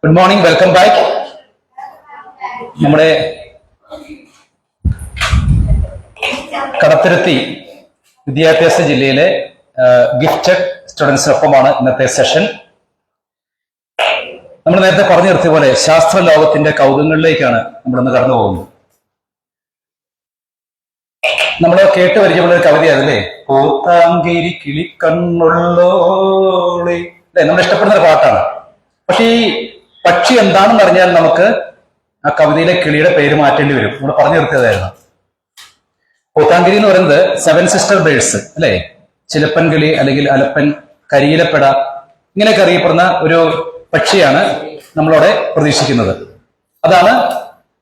Good morning, welcome back. നമ്മുടെ കടത്തുരുത്തി വിദ്യാഭ്യാസ ജില്ലയിലെ ഗിഫ്റ്റഡ് സ്റ്റുഡൻസിനൊപ്പമാണ് ഇന്നത്തെ സെഷൻ. നമ്മൾ നേരത്തെ പറഞ്ഞു നിർത്തിയ പോലെ ശാസ്ത്ര ലോകത്തിന്റെ കൗതുകങ്ങളിലേക്കാണ് നമ്മളിന്ന് കടന്നു പോകുന്നത്. നമ്മൾ കേട്ട് പരിചയമുള്ള ഒരു കവിതയാണല്ലേ, പൂത്താങ്കിരി കിളിക്കണ്ണുള്ളോളെ, അല്ലെ? നമ്മൾ ഇഷ്ടപ്പെടുന്ന ഒരു പാട്ടാണ്. പക്ഷെ ഈ പക്ഷി എന്താണെന്ന് അറിഞ്ഞാൽ നമുക്ക് ആ കവിതയിലെ കിളിയുടെ പേര് മാറ്റേണ്ടി വരും. നമ്മൾ പറഞ്ഞു നിർത്തിയതായിരുന്നു. പൂത്താങ്കിരി എന്ന് പറയുന്നത് 7 സിസ്റ്റർ ബേഴ്സ്, അല്ലെ? ചിലപ്പൻ കിളി അല്ലെങ്കിൽ അലപ്പൻ, കരിയിലപ്പെട, ഇങ്ങനെയൊക്കെ അറിയപ്പെടുന്ന ഒരു പക്ഷിയാണ് നമ്മളവിടെ പ്രതീക്ഷിക്കുന്നത്. അതാണ്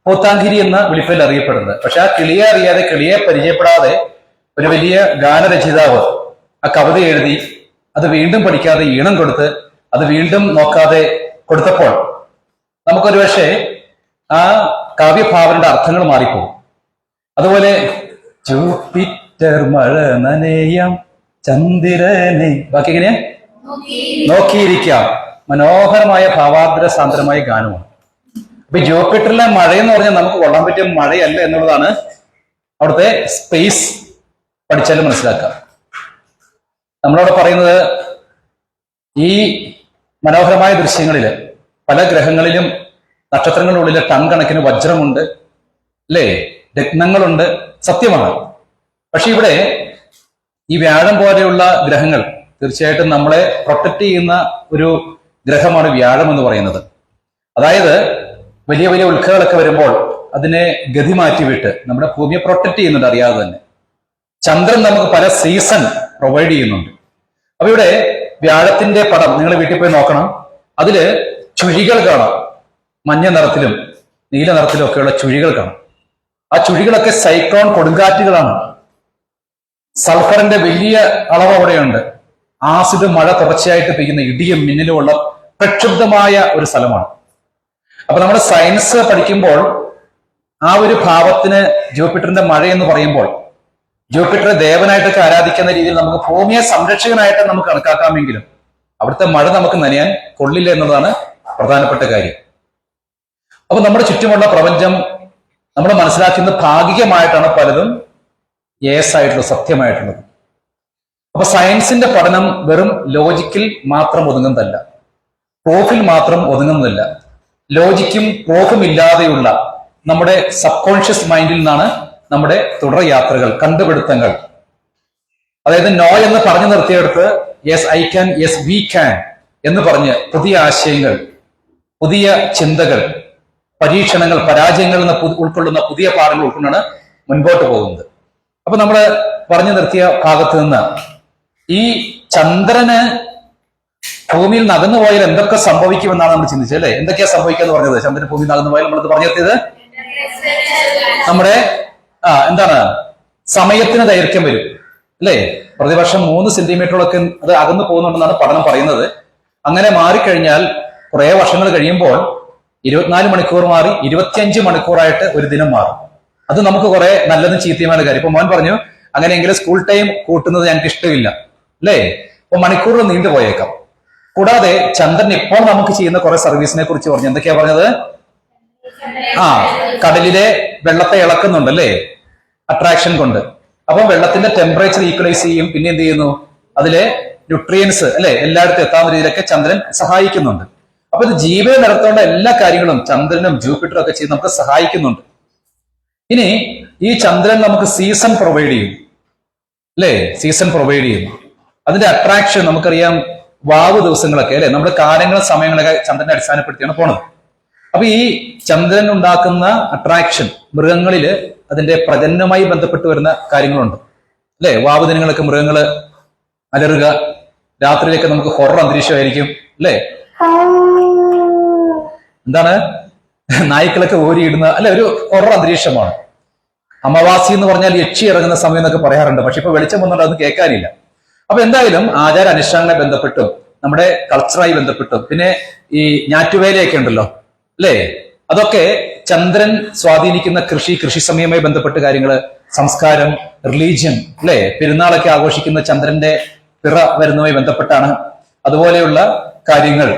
പൂത്താങ്കിരി എന്ന വിളിപ്പേരിൽ അറിയപ്പെടുന്നത്. പക്ഷെ ആ കിളിയെ അറിയാതെ, കിളിയെ പരിചയപ്പെടാതെ ഒരു വലിയ ഗാനരചയിതാവ് ആ കവിത എഴുതി അത് വീണ്ടും പഠിക്കാതെ ഈണം കൊടുത്ത് അത് വീണ്ടും നോക്കാതെ കൊടുത്തപ്പോൾ നമുക്കൊരു പക്ഷേ ആ കാവ്യഭാവനയുടെ അർത്ഥങ്ങൾ മാറിപ്പോകും. അതുപോലെ ജൂപ്പിറ്റർ മഴ നനയാം ചന്ദ്രനെ, ബാക്കി എങ്ങനെയാ, നോക്കിയിരിക്കാം, മനോഹരമായ ഭാവാർദ്ര സാന്ദ്രമായ ഗാനമാണ്. അപ്പൊ ജൂപ്പിറ്ററിലെ മഴയെന്ന് പറഞ്ഞാൽ നമുക്ക് കൊള്ളാൻ പറ്റിയ മഴയല്ല എന്നുള്ളതാണ് അവിടുത്തെ സ്പേസ് പഠിച്ചാലും മനസ്സിലാക്കാം. നമ്മളവിടെ പറയുന്നത് ഈ മനോഹരമായ ദൃശ്യങ്ങളില് പല ഗ്രഹങ്ങളിലും നക്ഷത്രങ്ങളിലുള്ളിൽ ടൺ കണക്കിന് വജ്രമുണ്ട്, അല്ലേ? രത്നങ്ങളുണ്ട്, സത്യമാണ്. പക്ഷെ ഇവിടെ ഈ വ്യാഴം പോലെയുള്ള ഗ്രഹങ്ങൾ തീർച്ചയായിട്ടും നമ്മളെ പ്രൊട്ടക്ട് ചെയ്യുന്ന ഒരു ഗ്രഹമാണ് വ്യാഴം എന്ന് പറയുന്നത്. അതായത് വലിയ വലിയ ഉൽക്കകളൊക്കെ വരുമ്പോൾ അതിനെ ഗതി മാറ്റിവിട്ട് നമ്മുടെ ഭൂമിയെ പ്രൊട്ടക്ട് ചെയ്യുന്നുണ്ട് അറിയാതെ തന്നെ. ചന്ദ്രൻ നമുക്ക് പല സീസൺ പ്രൊവൈഡ് ചെയ്യുന്നുണ്ട്. അപ്പൊ ഇവിടെ വ്യാഴത്തിന്റെ പടം നിങ്ങൾ വീട്ടിൽ പോയി നോക്കണം. അതില് ചുഴികൾ കാണാം, മഞ്ഞ നിറത്തിലും നീല നിറത്തിലും ഒക്കെയുള്ള ചുഴികൾ കാണാം. ആ ചുഴികളൊക്കെ സൈക്ലോൺ കൊടുങ്കാറ്റുകളാണ്. സൾഫറിന്റെ വലിയ അളവ് അവിടെയുണ്ട്. ആസിഡ് മഴ തുടർച്ചയായിട്ട് പെയ്യുന്ന ഇടിയും മിന്നലും ഉള്ള പ്രക്ഷുബ്ധമായ ഒരു സ്ഥലമാണ്. അപ്പൊ നമ്മൾ സയൻസ് പഠിക്കുമ്പോൾ ആ ഒരു ഭാവത്തിന് ജൂപ്പിറ്ററിന്റെ മഴ എന്ന് പറയുമ്പോൾ ജൂപ്പിറ്ററെ ദേവനായിട്ടൊക്കെ ആരാധിക്കുന്ന രീതിയിൽ നമുക്ക് ഭൂമിയെ സംരക്ഷകനായിട്ട് നമുക്ക് കണക്കാക്കാമെങ്കിലും അവിടുത്തെ മഴ നമുക്ക് നനയാൻ കൊള്ളില്ല എന്നതാണ് പ്രധാനപ്പെട്ട കാര്യം. അപ്പൊ നമ്മുടെ ചുറ്റുമുള്ള പ്രപഞ്ചം നമ്മൾ മനസ്സിലാക്കുന്നത് ഭാഗികമായിട്ടാണ് പലതും യേസ് ആയിട്ടുള്ളത്, സത്യമായിട്ടുള്ളത്. അപ്പൊ സയൻസിന്റെ പഠനം വെറും ലോജിക്കിൽ മാത്രം ഒതുങ്ങുന്നതല്ല, പ്രൂഫിൽ മാത്രം ഒതുങ്ങുന്നതല്ല. ലോജിക്കും പ്രൂഫും ഇല്ലാതെയുള്ള നമ്മുടെ സബ് കോൺഷ്യസ് മൈൻഡിൽ നിന്നാണ് നമ്മുടെ തുടർ യാത്രകൾ, കണ്ടുപിടുത്തങ്ങൾ. അതായത് നോ എന്ന് പറഞ്ഞു നിർത്തിയെടുത്ത് yes I can, yes we can എന്ന് പറഞ്ഞ് പുതിയ ആശയങ്ങൾ, പുതിയ ചിന്തകൾ, പരീക്ഷണങ്ങൾ, പരാജയങ്ങൾ എന്ന് ഉൾക്കൊള്ളുന്ന പുതിയ പാഠങ്ങൾ ഉൾക്കൊണ്ടാണ് മുൻപോട്ട് പോകുന്നത്. അപ്പൊ നമ്മൾ പറഞ്ഞു നിർത്തിയ ഭാഗത്ത് നിന്ന് ഈ ചന്ദ്രന് ഭൂമിയിൽ നകന്നു പോയാൽ എന്തൊക്കെ സംഭവിക്കുമെന്നാണ് നമ്മൾ ചിന്തിച്ചത്, അല്ലെ? എന്തൊക്കെയാ സംഭവിക്കുക എന്ന് പറഞ്ഞത്? ചന്ദ്രൻ ഭൂമിയിൽ നകന്നു പോയാൽ നമ്മളത് പറഞ്ഞു നിർത്തിയത് നമ്മുടെ എന്താണ്, സമയത്തിന് ദൈർഘ്യം വരും, അല്ലെ? പ്രതിവർഷം 3 സെന്റിമീറ്ററോളൊക്കെ അത് അകന്നു പോകുന്നുണ്ടെന്നാണ് പഠനം പറയുന്നത്. അങ്ങനെ മാറിക്കഴിഞ്ഞാൽ കുറെ വർഷങ്ങൾ കഴിയുമ്പോൾ 24 മണിക്കൂർ മാറി 25 മണിക്കൂറായിട്ട് ഒരു ദിനം മാറും. അത് നമുക്ക് കുറെ നല്ലതും ചീത്തയുമായ കാര്യം. ഇപ്പൊ മോൻ പറഞ്ഞു അങ്ങനെയെങ്കിലും സ്കൂൾ ടൈം കൂട്ടുന്നത് ഞങ്ങൾക്ക് ഇഷ്ടമില്ല, അല്ലേ? അപ്പൊ മണിക്കൂറിൽ നീണ്ടുപോയേക്കാം. കൂടാതെ ചന്ദ്രൻ ഇപ്പോൾ നമുക്ക് ചെയ്യുന്ന കുറെ സർവീസിനെ കുറിച്ച് പറഞ്ഞു. എന്തൊക്കെയാ പറഞ്ഞത്? കടലിലെ വെള്ളത്തെ ഇളക്കുന്നുണ്ട്, അല്ലേ? അട്രാക്ഷൻ കൊണ്ട്. അപ്പൊ വെള്ളത്തിന്റെ ടെമ്പറേച്ചർ ഈക്വലൈസ് ചെയ്യും. പിന്നെ എന്ത് ചെയ്യുന്നു? അതിലെ ന്യൂട്രിയൻസ്, അല്ലെ, എല്ലായിടത്തും എത്താവുന്ന രീതിയിലൊക്കെ ചന്ദ്രൻ സഹായിക്കുന്നുണ്ട്. അപ്പൊ ഇത് ജീവനെ നടത്തേണ്ട എല്ലാ കാര്യങ്ങളും ചന്ദ്രനും ജൂപ്പിറ്ററും ഒക്കെ ചെയ്ത് നമുക്ക് സഹായിക്കുന്നുണ്ട്. ഇനി ഈ ചന്ദ്രൻ നമുക്ക് സീസൺ പ്രൊവൈഡ് ചെയ്യും, അല്ലെ? സീസൺ പ്രൊവൈഡ് ചെയ്യുന്നു. അതിന്റെ അട്രാക്ഷൻ നമുക്കറിയാം, വാവ് ദിവസങ്ങളൊക്കെ, അല്ലെ? നമ്മുടെ കാലങ്ങളും സമയങ്ങളൊക്കെ ചന്ദ്രനെ അടിസ്ഥാനപ്പെടുത്തിയാണ് പോണത്. അപ്പൊ ഈ ചന്ദ്രൻ ഉണ്ടാക്കുന്ന അട്രാക്ഷൻ മൃഗങ്ങളില് അതിന്റെ പ്രജനനവുമായി ബന്ധപ്പെട്ട് വരുന്ന കാര്യങ്ങളുണ്ട്, അല്ലെ? വാവ് ദിനങ്ങളൊക്കെ മൃഗങ്ങള് അലറുക, രാത്രിയിലൊക്കെ നമുക്ക് ഹൊറർ അന്തരീക്ഷമായിരിക്കും, അല്ലെ? എന്താണ്, നായ്ക്കളൊക്കെ ഓരിയിടുന്ന, അല്ലെ, ഒരു ഹൊറർ അന്തരീക്ഷമാണ്. അമാവാസി എന്ന് പറഞ്ഞാൽ യക്ഷി ഇറങ്ങുന്ന സമയം എന്നൊക്കെ പറയാറുണ്ട്. പക്ഷെ ഇപ്പൊ വെളിച്ചം വന്നുകൊണ്ട് അത് കേൾക്കാനില്ല. അപ്പൊ എന്തായാലും ആചാര അനുഷ്ഠാനങ്ങളെ ബന്ധപ്പെട്ടും നമ്മുടെ കൾച്ചറായി ബന്ധപ്പെട്ടും പിന്നെ ഈ ഞാറ്റുവേലയൊക്കെ ഉണ്ടല്ലോ, അല്ലേ? അതൊക്കെ ചന്ദ്രൻ സ്വാധീനിക്കുന്ന കൃഷി സമയവുമായി ബന്ധപ്പെട്ട കാര്യങ്ങള്, സംസ്കാരം, റിലീജിയൻ, അല്ലെ? പെരുന്നാളൊക്കെ ആഘോഷിക്കുന്ന ചന്ദ്രന്റെ പിറ വരുന്നതുമായി ബന്ധപ്പെട്ടാണ്. അതുപോലെയുള്ള കാര്യങ്ങൾ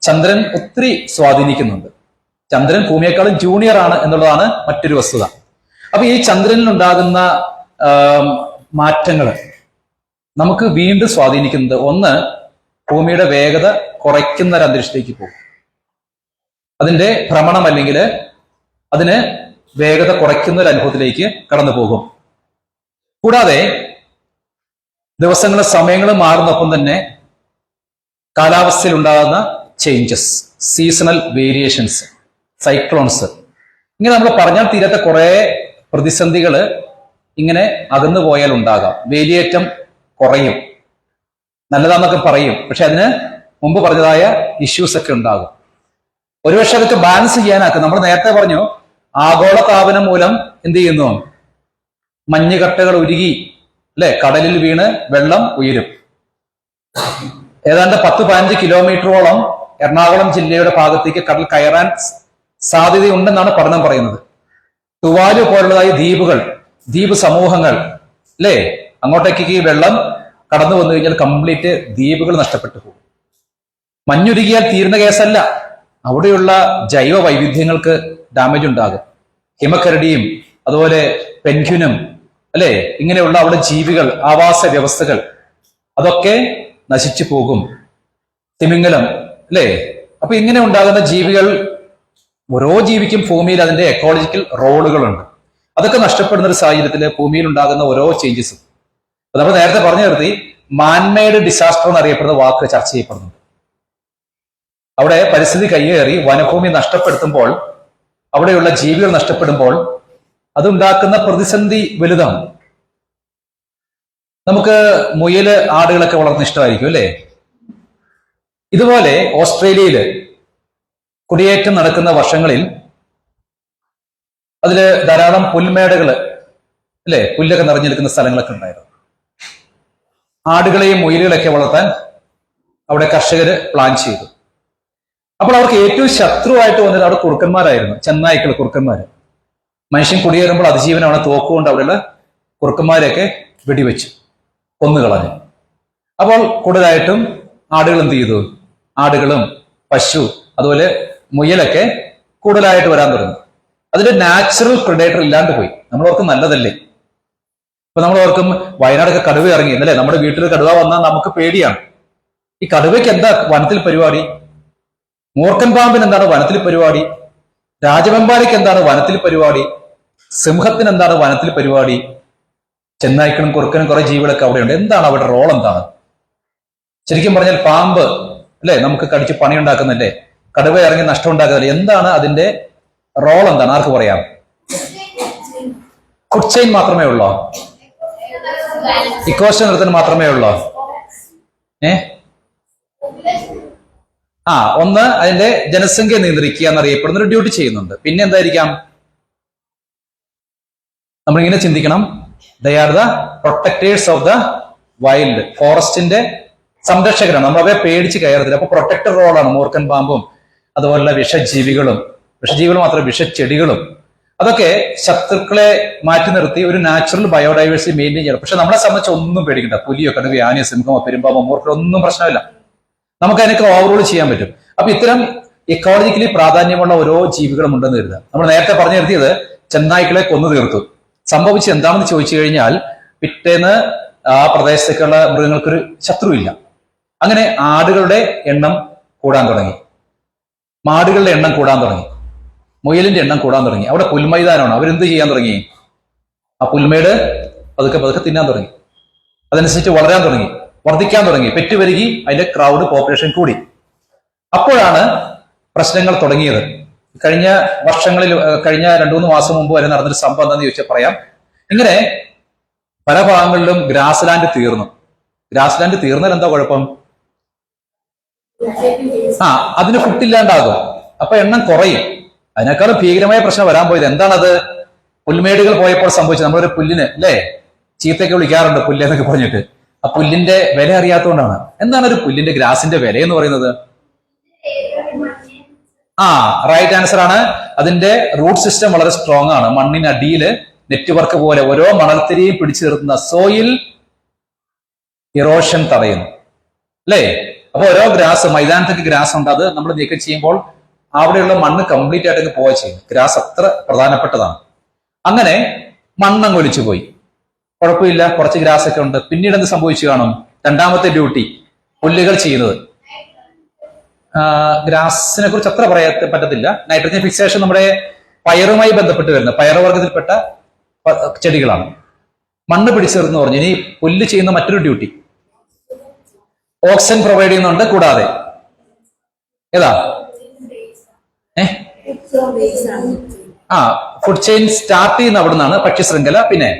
ചന്ദ്രൻ ഒത്തിരി സ്വാധീനിക്കുന്നുണ്ട്. ചന്ദ്രൻ ഭൂമിയെക്കാളും ജൂനിയർ ആണ് എന്നുള്ളതാണ് മറ്റൊരു വസ്തുത. അപ്പൊ ഈ ചന്ദ്രനിൽ ഉണ്ടാകുന്ന മാറ്റങ്ങൾ നമുക്ക് വീണ്ടും സ്വാധീനിക്കുന്നത്, ഒന്ന്, ഭൂമിയുടെ വേഗത കുറയ്ക്കുന്ന ഒരു അന്തരീക്ഷത്തിലേക്ക് പോകും. അതിന്റെ ഭ്രമണം അല്ലെങ്കിൽ അതിന് വേഗത കുറയ്ക്കുന്ന ഒരു അനുഭവത്തിലേക്ക് കടന്നു പോകും. കൂടാതെ ദിവസങ്ങളും സമയങ്ങളും മാറുന്നൊപ്പം തന്നെ കാലാവസ്ഥയിൽ ഉണ്ടാകുന്ന ചേഞ്ചസ്, സീസണൽ വേരിയേഷൻസ്, സൈക്ലോൺസ്, ഇങ്ങനെ നമ്മൾ പറഞ്ഞാൽ തീരാത്ത കുറെ പ്രതിസന്ധികൾ ഇങ്ങനെ അകന്നു പോയാൽ ഉണ്ടാകാം. വേലിയേറ്റം കുറയും, നല്ലതാന്നൊക്കെ പറയും, പക്ഷെ അതിന് മുമ്പ് പറഞ്ഞതായ ഇഷ്യൂസ് ഒക്കെ ഉണ്ടാകും. ഒരുപക്ഷെ അതൊക്കെ ബാലൻസ് ചെയ്യാനാക്കും. നമ്മൾ നേരത്തെ പറഞ്ഞു, ആഗോള താപനം മൂലം എന്ത് ചെയ്യുന്നു, മഞ്ഞുകട്ടകൾ ഉരുകി അല്ലെ കടലിൽ വീണ് വെള്ളം ഉയരും. ഏതാണ്ട് 10-15 കിലോമീറ്ററോളം എറണാകുളം ജില്ലയുടെ ഭാഗത്തേക്ക് കടൽ കയറാൻ സാധ്യതയുണ്ടെന്നാണ് പഠനം പറയുന്നത്. തുവാലു പോലുള്ളതായ ദ്വീപുകൾ, ദ്വീപ് സമൂഹങ്ങൾ അല്ലേ, അങ്ങോട്ടേക്ക് ഈ വെള്ളം കടന്നു വന്നു കഴിഞ്ഞാൽ കംപ്ലീറ്റ് ദ്വീപുകൾ നഷ്ടപ്പെട്ടു പോകും. മഞ്ഞുരുകിയാൽ തീരുന്ന കേസല്ല, അവിടെയുള്ള ജൈവ വൈവിധ്യങ്ങൾക്ക് ഡാമേജ് ഉണ്ടാകും. ഹിമക്കരടിയും അതുപോലെ പെൻഗ്വിനും അല്ലെ, ഇങ്ങനെയുള്ള അവിടെ ജീവികൾ, ആവാസ വ്യവസ്ഥകൾ അതൊക്കെ നശിച്ചു പോകും. തിമിംഗലം അല്ലെ. അപ്പൊ ഇങ്ങനെ ഉണ്ടാകുന്ന ജീവികൾ, ഓരോ ജീവിക്കും ഭൂമിയിൽ അതിന്റെ എക്കോളജിക്കൽ റോളുകളുണ്ട്. അതൊക്കെ നഷ്ടപ്പെടുന്ന ഒരു സാഹചര്യത്തിൽ ഭൂമിയിൽ ഉണ്ടാകുന്ന ഓരോ ചേഞ്ചസും, നമ്മൾ നേരത്തെ പറഞ്ഞു നിർത്തി, മാൻമെയ്ഡ് ഡിസാസ്റ്റർ എന്നറിയപ്പെടുന്ന വാക്ക് ചർച്ച ചെയ്യപ്പെടുന്നുണ്ട്. അവിടെ പരിസ്ഥിതി കയ്യേറി വനഭൂമി നഷ്ടപ്പെടുത്തുമ്പോൾ, അവിടെയുള്ള ജീവികൾ നഷ്ടപ്പെടുമ്പോൾ അതുണ്ടാക്കുന്ന പ്രതിസന്ധി വലുതാണ്. നമുക്ക് മുയല്, ആടുകളൊക്കെ വളർന്ന ഇഷ്ടമായിരിക്കും അല്ലെ. ഇതുപോലെ ഓസ്ട്രേലിയയില് കുടിയേറ്റം നടക്കുന്ന വർഷങ്ങളിൽ അതില് ധാരാളം പുൽമേടുകള് അല്ലെ, പുല്ലൊക്കെ നിറഞ്ഞിരിക്കുന്ന സ്ഥലങ്ങളൊക്കെ ഉണ്ടായിരുന്നു. ആടുകളെയും മുയലുകളെയൊക്കെ വളർത്താൻ അവിടെ കർഷകര് പ്ലാൻ ചെയ്തു. അപ്പോൾ അവർക്ക് ഏറ്റവും ശത്രുവായിട്ട് വന്നത് അവിടെ കുറുക്കന്മാരായിരുന്നു, ചെന്നായ്ക്കൾ, കുറുക്കന്മാര്. മനുഷ്യൻ കുടിയേറുമ്പോൾ അതിജീവനമാണ്, തോക്കുകൊണ്ട് അവിടെയുള്ള കുറുക്കന്മാരെയൊക്കെ വെടിവെച്ചു കൊന്നുകളഞ്ഞു. അപ്പോൾ കൂടുതലായിട്ടും ആടുകൾ എന്ത് ചെയ്തു, ആടുകളും പശു അതുപോലെ മുയലൊക്കെ കൂടുതലായിട്ട് വരാൻ തുടങ്ങി. അതിന്റെ നാച്ചുറൽ പ്രിഡേറ്റർ ഇല്ലാണ്ട് പോയി. നമ്മൾ ഓർക്കും നല്ലതല്ലേ. ഇപ്പൊ നമ്മൾ ഓർക്കും വയനാടൊക്കെ കടുവ ഇറങ്ങി എന്നല്ലേ, നമ്മുടെ വീട്ടിൽ കടുവ വന്നാൽ നമുക്ക് പേടിയാണ്. ഈ കടുവയ്ക്ക് എന്താ വനത്തിൽ പരിപാടി? മൂർഖൻ പാമ്പിന് എന്താണ് വനത്തിൽ പരിപാടി? രാജവെമ്പാലയ്ക്ക് എന്താണ് വനത്തിൽ പരിപാടി? സിംഹത്തിന് എന്താണ് വനത്തിൽ പരിപാടി? ചെന്നായ്ക്കളും കുറുക്കനും കുറെ ജീവികളൊക്കെ അവിടെയുണ്ട്. എന്താണ് അവിടെ റോൾ? എന്താണ് ശരിക്കും പറഞ്ഞാൽ? പാമ്പ് അല്ലെ നമുക്ക് കടിച്ച് പണിയുണ്ടാക്കുന്നല്ലേ, കടുവ ഇറങ്ങി നഷ്ടം ഉണ്ടാക്കുന്നല്ലേ. എന്താണ് അതിന്റെ റോൾ? എന്താണ് ആർക്ക് പറയാം? ഫുഡ് ചെയിൻ മാത്രമേ ഉള്ളോ? ഇക്കോസിസ്റ്റം നിർത്താൻ മാത്രമേ ഉള്ളോ? ഒന്ന് അതിന്റെ ജനസംഖ്യ നിയന്ത്രിക്കുക എന്നറിയപ്പെടുന്ന ഒരു ഡ്യൂട്ടി ചെയ്യുന്നുണ്ട്. പിന്നെ എന്തായിരിക്കാം? നമ്മളിങ്ങനെ ചിന്തിക്കണം, they are the protectors of the wild. ഫോറസ്റ്റിന്റെ സംരക്ഷകരാണ്. നമ്മൾ അവയെ പേടിച്ച് കയറത്തില്ല. അപ്പൊ പ്രൊട്ടക്ടർ റോളാണ് മൂർഖൻ പാമ്പും അതുപോലുള്ള വിഷജീവികളും. വിഷജീവികൾ മാത്രമേ, വിഷച്ചെടികളും അതൊക്കെ ശത്രുക്കളെ മാറ്റി നിർത്തി ഒരു നാച്ചുറൽ ബയോഡൈവേഴ്സിറ്റി മെയിൻറ്റെയിൻ ചെയ്യണം. പക്ഷെ നമ്മളെ സംബന്ധിച്ച് ഒന്നും പേടിക്കണ്ട. പുലിയോ കടുവയോ ആനയോ സിംഹമോ പെരുമ്പാമ്പോ മൂർഖനോ ഒന്നും പ്രശ്നമില്ല. നമുക്ക് അതിനൊക്കെ ഓവറോൾ ചെയ്യാൻ പറ്റും. അപ്പൊ ഇത്തരം ഇക്കോളജിക്കലി പ്രാധാന്യമുള്ള ഓരോ ജീവികളും ഉണ്ടെന്ന് കരുതുക. നമ്മൾ നേരത്തെ പറഞ്ഞു നിർത്തിയത് ചെന്നായ്ക്കളെ കൊന്നു തീർത്തു. സംഭവിച്ചത് എന്താണെന്ന് ചോദിച്ചു കഴിഞ്ഞാൽ, പിറ്റേന്ന് ആ പ്രദേശത്തേക്കുള്ള മൃഗങ്ങൾക്കൊരു ശത്രുവില്ല. അങ്ങനെ ആടുകളുടെ എണ്ണം കൂടാൻ തുടങ്ങി, മാടുകളുടെ എണ്ണം കൂടാൻ തുടങ്ങി, മുയലിന്റെ എണ്ണം കൂടാൻ തുടങ്ങി. അവിടെ പുൽമൈതാനമാണ്. അവരെന്ത് ചെയ്യാൻ തുടങ്ങി? ആ പുൽമേട് പതുക്കെ പതുക്കെ തിന്നാൻ തുടങ്ങി. അതനുസരിച്ച് വളരാൻ തുടങ്ങി, വർദ്ധിക്കാൻ തുടങ്ങി, പെറ്റുപെരുകി, അതിന്റെ ക്രൗഡ് പോപ്പുലേഷൻ കൂടി. അപ്പോഴാണ് പ്രശ്നങ്ങൾ തുടങ്ങിയത്. കഴിഞ്ഞ വർഷങ്ങളിൽ, കഴിഞ്ഞ 2-3 മാസം മുമ്പ് വരെ നടന്നൊരു സംഭവം എന്താണെന്ന് ചോദിച്ചാൽ പറയാം. ഇങ്ങനെ പല ഭാഗങ്ങളിലും ഗ്രാസ് ലാൻഡ് തീർന്നു. ഗ്രാസ് ലാൻഡ് തീർന്നാൽ എന്താ കുഴപ്പം? അതിന് ഫുഡില്ലാണ്ടാകും. അപ്പൊ എണ്ണം കുറയും. അതിനേക്കാളും ഭീകരമായ പ്രശ്നം വരാൻ പോയത് എന്താണത്? പുൽമേടുകൾ പോയപ്പോൾ സംഭവിച്ചത്. നമ്മളൊരു പുല്ലിന് അല്ലേ ചീത്തയൊക്കെ വിളിക്കാറുണ്ട്, പുല്ലെന്നൊക്കെ പറഞ്ഞിട്ട്. ആ പുല്ലിന്റെ വില അറിയാത്തതുകൊണ്ടാണ്. എന്താണ് ഒരു പുല്ലിന്റെ, ഗ്രാസിന്റെ വില എന്ന് പറയുന്നത്? റൈറ്റ് ആൻസർ ആണ്. അതിന്റെ റൂട്ട് സിസ്റ്റം വളരെ സ്ട്രോങ് ആണ്. മണ്ണിനടിയില് നെറ്റ്വർക്ക് പോലെ ഓരോ മണൽത്തിരിയും പിടിച്ചു നിർത്തുന്ന സോയിൽ ഇറോഷൻ തടയുന്നു അല്ലേ. അപ്പൊ ഓരോ ഗ്രാസ് മൈതാനത്തേക്ക് ഗ്രാസ് ഉണ്ട്, അത് നമ്മൾ നീക്കം ചെയ്യുമ്പോൾ അവിടെയുള്ള മണ്ണ് കംപ്ലീറ്റ് ആയിട്ട് പോവുക ചെയ്യും. ഗ്രാസ് അത്ര പ്രധാനപ്പെട്ടതാണ്. അങ്ങനെ മണ്ണങ്ങ് ഒലിച്ചു പോയി, കുഴപ്പമില്ല, കുറച്ച് ഗ്രാസ് ഒക്കെ ഉണ്ട്. പിന്നീട് എന്ത് സംഭവിച്ചു കാണും? രണ്ടാമത്തെ ഡ്യൂട്ടി പുല്ലുകൾ ചെയ്യുന്നത്. ഗ്രാസിനെ കുറിച്ച് അത്ര പറയാൻ പറ്റത്തില്ല. നൈട്രജൻ ഫിക്സേഷൻ നമ്മുടെ പയറുമായി ബന്ധപ്പെട്ട് വരുന്ന പയറുവർഗത്തിൽപ്പെട്ട ചെടികളാണ്. മണ്ണ് പിടിച്ചെറുന്ന് പറഞ്ഞു. ഇനി പുല്ല് ചെയ്യുന്ന മറ്റൊരു ഡ്യൂട്ടി ഓക്സിജൻ പ്രൊവൈഡ് ചെയ്യുന്നുണ്ട്. കൂടാതെ ഏതാ ഫുഡ് ചെയിൻ സ്റ്റാർട്ട് ചെയ്യുന്ന അവിടെ നിന്നാണ് ഭക്ഷ്യ ശൃംഖല. പിന്നെ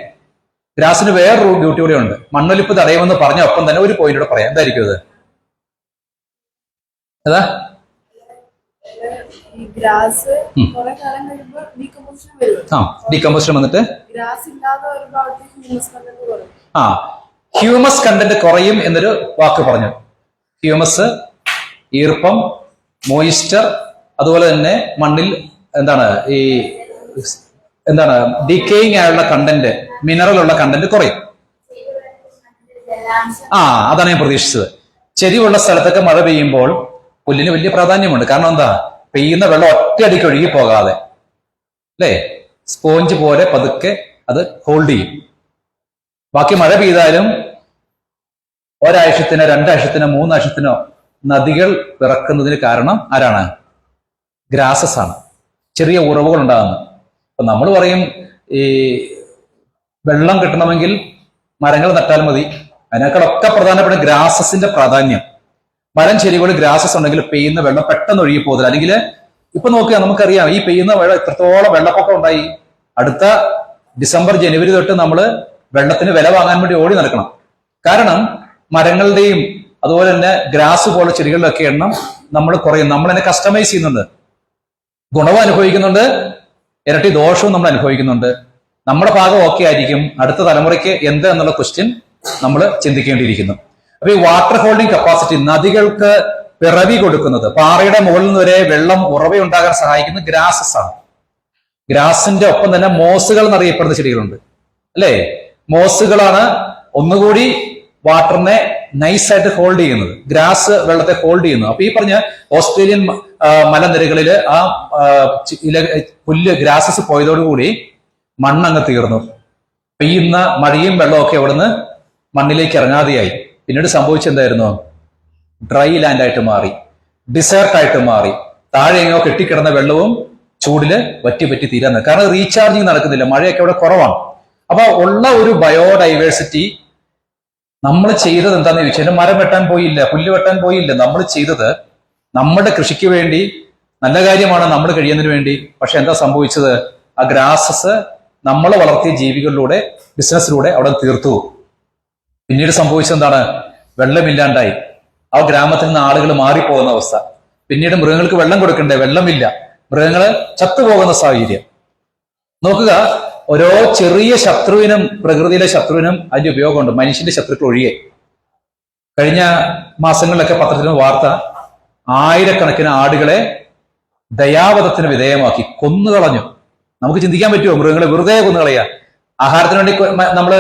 ഗ്രാസിന് വേറൊരു ഡ്യൂട്ടി കൂടെ ഉണ്ട്. മണ്ണൊലിപ്പ് തടയുമെന്ന് പറഞ്ഞ ഒപ്പം തന്നെ ഒരു പോയിന്റ് കൂടെ പറയാം. എന്തായിരിക്കും അത്? ഏതാ? ഡീകമ്പോസിഷൻ വന്നിട്ട് ഹ്യൂമസ് കണ്ടന്റ് കുറയും എന്നൊരു വാക്ക് പറഞ്ഞു. ഹ്യൂമസ്, ഈർപ്പം, മോയിസ്ചർ, അതുപോലെ തന്നെ മണ്ണിൽ ഡീക്കേയിങ് ആയുള്ള കണ്ടന്റ്, മിനറൽ ഉള്ള കണ്ടന്റ് കുറയും. അതാണ് ഞാൻ പ്രതീക്ഷിച്ചത്. ചെരിവുള്ള സ്ഥലത്തൊക്കെ മഴ പെയ്യുമ്പോൾ പുല്ലിന് വലിയ പ്രാധാന്യമുണ്ട്. കാരണം എന്താ? പെയ്യുന്ന വെള്ളം ഒറ്റയടിക്ക് ഒഴുകി പോകാതെ അല്ലേ, സ്പോഞ്ച് പോലെ പതുക്കെ അത് ഹോൾഡ് ചെയ്യും. ബാക്കി മഴ പെയ്താലും ഒരാഴ്ചത്തിനോ രണ്ടാഴ്ചത്തിനോ മൂന്നാഴ്ചത്തിനോ നദികൾ പിറക്കുന്നതിന് കാരണം ആരാണ്? ഗ്രാസസ് ആണ്. ചെറിയ ഉറവുകൾ ഉണ്ടാകുന്നത്. അപ്പൊ നമ്മൾ പറയും ഈ വെള്ളം കിട്ടണമെങ്കിൽ മരങ്ങൾ നട്ടാൽ മതി. അതിനേക്കാളൊക്കെ പ്രധാനപ്പെട്ട ഗ്രാസസിന്റെ പ്രാധാന്യം. മരം ചെരികൾ ഗ്രാസസ് ഉണ്ടെങ്കിൽ പെയ്യുന്ന വെള്ളം പെട്ടെന്ന് ഒഴുകി പോകുന്നില്ല. അല്ലെങ്കിൽ ഇപ്പൊ നോക്കുക, നമുക്കറിയാം ഈ പെയ്യുന്ന വെള്ളം എത്രത്തോളം വെള്ളപ്പൊക്കം ഉണ്ടായി. അടുത്ത ഡിസംബർ ജനുവരി തൊട്ട് നമ്മൾ വെള്ളത്തിന് വില വാങ്ങാൻ വേണ്ടി ഓടി നടക്കണം. കാരണം മരങ്ങളുടെയും അതുപോലെ തന്നെ ഗ്രാസ് പോലെ ചെടികളുടെ ഒക്കെ എണ്ണം നമ്മൾ കുറയും. നമ്മൾ തന്നെ കസ്റ്റമൈസ് ചെയ്യുന്നുണ്ട്. ഗുണവും അനുഭവിക്കുന്നുണ്ട്, ഇരട്ടി ദോഷവും നമ്മൾ അനുഭവിക്കുന്നുണ്ട്. നമ്മുടെ ഭാഗം ഓക്കെ ആയിരിക്കും, അടുത്ത തലമുറയ്ക്ക് എന്ത് എന്നുള്ള ക്വസ്റ്റ്യൻ നമ്മൾ ചിന്തിക്കേണ്ടിയിരിക്കുന്നു. അപ്പൊ ഈ വാട്ടർ ഹോൾഡിംഗ് കപ്പാസിറ്റി, നദികൾക്ക് പിറവി കൊടുക്കുന്നത്, പാറയുടെ മുകളിൽ നിന്ന് വരെ വെള്ളം ഉറവയുണ്ടാകാൻ സഹായിക്കുന്നത് ഗ്രാസസ് ആണ്. ഗ്രാസിന്റെ ഒപ്പം തന്നെ മോസുകൾ എന്നറിയപ്പെടുന്ന ചെടികളുണ്ട് അല്ലേ. മോസുകളാണ് ഒന്നുകൂടി വാട്ടറിനെ നൈസായിട്ട് ഹോൾഡ് ചെയ്യുന്നത്. ഗ്രാസ് വെള്ളത്തെ ഹോൾഡ് ചെയ്യുന്നു. അപ്പൊ ഈ പറഞ്ഞ ഓസ്ട്രേലിയൻ മലനിരകളിൽ ആ പുല്ല് ഗ്രാസസ് പോയതോടുകൂടി മണ്ണങ്ങ് തീർന്നു. പെയ്യുന്ന മഴയും വെള്ളമൊക്കെ അവിടുന്ന് മണ്ണിലേക്ക് ഇറങ്ങാതെയായി. പിന്നീട് സംഭവിച്ചെന്തായിരുന്നു? ഡ്രൈ ലാൻഡ് ആയിട്ട് മാറി, ഡിസേർട്ടായിട്ട് മാറി. താഴെ എങ്ങോ കെട്ടിക്കിടന്ന വെള്ളവും ചൂടില് വറ്റി തീരാൻ. കാരണം റീചാർജിങ് നടക്കുന്നില്ല, മഴയൊക്കെ അവിടെ കുറവാണ്. അപ്പൊ ഉള്ള ഒരു ബയോഡൈവേഴ്സിറ്റി നമ്മൾ ചെയ്തത് എന്താണെന്ന് ചോദിച്ചാൽ, മരം വെട്ടാൻ പോയില്ല, പുല്ല് വെട്ടാൻ പോയില്ല. നമ്മൾ ചെയ്തത് നമ്മുടെ കൃഷിക്ക് വേണ്ടി, നല്ല കാര്യമാണ്, നമ്മൾ കഴിയുന്നതിന് വേണ്ടി. പക്ഷെ എന്താ സംഭവിച്ചത്? ആ ഗ്രാസസ് നമ്മൾ വളർത്തിയ ജീവികളിലൂടെ, ബിസിനസ്സിലൂടെ അവിടെ തീർത്തു. പിന്നീട് സംഭവിച്ചെന്താണ്? വെള്ളമില്ലാണ്ടായി. ആ ഗ്രാമത്തിൽ നിന്ന് ആളുകൾ മാറിപ്പോകുന്ന അവസ്ഥ. പിന്നീട് മൃഗങ്ങൾക്ക് വെള്ളം കൊടുക്കണ്ടേ, വെള്ളമില്ല, മൃഗങ്ങള് ചത്തുപോകുന്ന സാഹചര്യം. നോക്കുക, ഓരോ ചെറിയ ശത്രുവിനും, പ്രകൃതിയിലെ ശത്രുവിനും അതിന്റെ ഉപയോഗമുണ്ട്, മനുഷ്യന്റെ ശത്രുക്കൾ ഒഴികെ. കഴിഞ്ഞ മാസങ്ങളിലൊക്കെ പത്രത്തിൽ വാർത്ത, ആയിരക്കണക്കിന് ആടുകളെ ദയാവധത്തിന് വിധേയമാക്കി കൊന്നുകളഞ്ഞു. നമുക്ക് ചിന്തിക്കാൻ പറ്റുമോ? മൃഗങ്ങളെ വെറുതെ കൊന്നുകളയുക. ആഹാരത്തിന് വേണ്ടി നമ്മൾ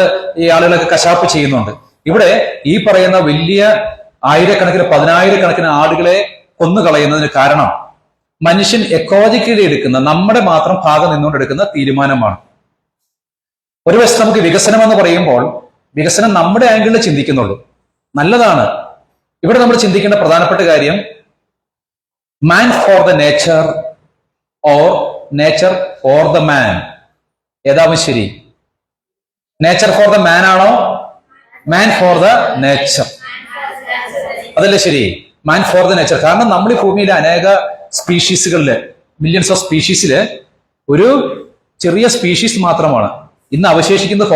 ഈ ആളുകളൊക്കെ കശാപ്പ് ചെയ്യുന്നുണ്ട്. ഇവിടെ ഈ പറയുന്ന വലിയ ആയിരക്കണക്കിന്, പതിനായിരക്കണക്കിന് ആടുകളെ കൊന്നുകളയുന്നതിന് കാരണം മനുഷ്യൻ എക്കോളജിക്കലി എടുക്കുന്ന, നമ്മുടെ മാത്രം ഭാഗം നിന്നുകൊണ്ടെടുക്കുന്ന തീരുമാനമാണ്. ഒരു വശത്ത് നമുക്ക് വികസനം എന്ന് പറയുമ്പോൾ വികസനം നമ്മുടെ ആംഗിളിൽ ചിന്തിക്കുന്നുള്ളൂ, നല്ലതാണ്. ഇവിടെ നമ്മൾ ചിന്തിക്കേണ്ട പ്രധാനപ്പെട്ട കാര്യം, man for the nature or nature for the man. ഏതാവും ശരി? നേച്ചർ ഫോർ ദ മാൻ ആണോ മാൻ ഫോർ ദ നേച്ചർ? അതല്ലേ ശരി? മാൻ ഫോർ ദ നേച്ചർ. കാരണം നമ്മൾ ഈ ഭൂമിയിലെ അനേക സ്പീഷീസുകളില്, മില്യൺസ് ഓഫ് സ്പീഷീസില് ഒരു ചെറിയ സ്പീഷീസ് മാത്രമാണ് ഇന്ന് അവശേഷിക്കുന്നത്.